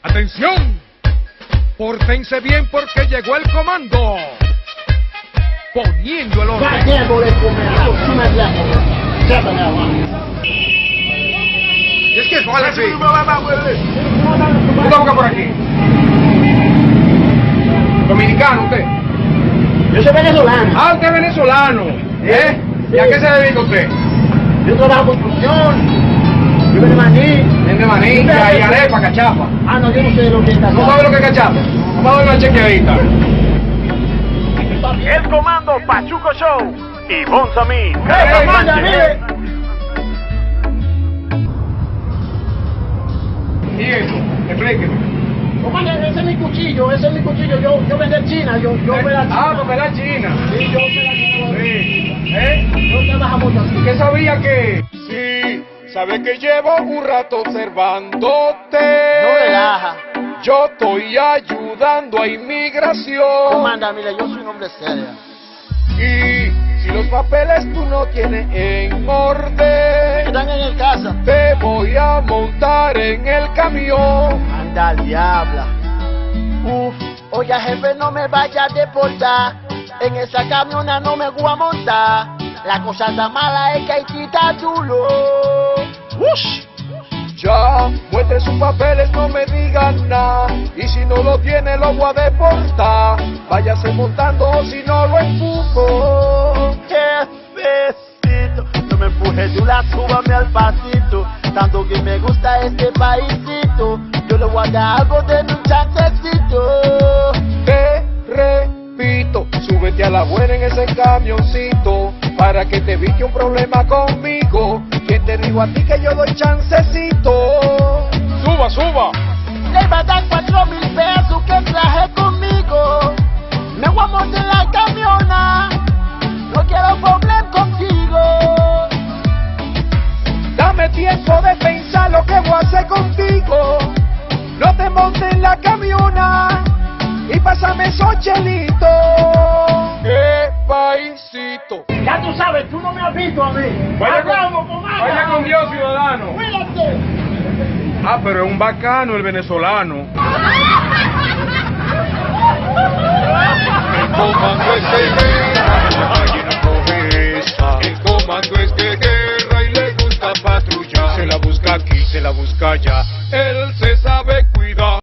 ¡Atención! Pórtense bien porque llegó el comando. Poniendo el orden. Y es que ¿cuál es? Una boca por aquí. ¿Dominicano usted? Yo soy venezolano. Ah, usted es venezolano. ¿Eh? ¿Y a qué se dedica usted? Yo trabajo en construcción. Yo vengo de Maní. En de maní, y arepa, cachapa. Ah, no, yo no sé lo que está. ¿No sabe lo que es cachapa? Vamos a dar una chequeadita. El comando Pachuco Show y Bonzamí. Comanda, mire. ¿Y eso? Explíqueme. Comanda, ese es mi cuchillo, Yo vendí en China, yo me la China. Ah, porque la China. Sí, yo me la China. Sí. ¿Eh? No trabajamos así. ¿Qué sabía que? Sí, sabe que llevo un rato observándote. No relaja. Yo estoy ayudando a inmigración. Comanda, mire, yo soy un hombre serio. Y si los papeles tú no tienes en orden, Están en el casa. te voy a montar en el camión. Anda al diabla. Uf, oye jefe, no me vaya a deportar. En esa camioneta no me voy a montar. La cosa está mala, es que hay que estar chulo. Ush. Ya, muestre sus papeles, no me digan nada. Y si no lo tiene, lo voy a deportar. Váyase montando o si no lo empujo. Jefecito, no me empuje tú la súbame al pasito. Tanto que me gusta este paísito. Yo le voy a dar algo de un chancecito. Te repito, súbete a la buena en ese camioncito. Para que te evite un problema conmigo. Que te digo a ti que yo doy chancecito. Suba, suba. Le va a dar 4,000 pesos que traje conmigo. Me voy a montar en la camiona. No quiero problema contigo. Dame tiempo de pensar lo que voy a hacer contigo. No te montes en la camiona y pásame esos chelitos. ¡Qué paisito! Ya tú sabes, tú no me has visto a mí. Vaya con Dios, ciudadano. Cuídate. Ah, pero es un bacano el venezolano. El comando es de guerra, máquina promesa. El comando es de guerra y le gusta patrullar. Se la busca aquí, se la busca allá.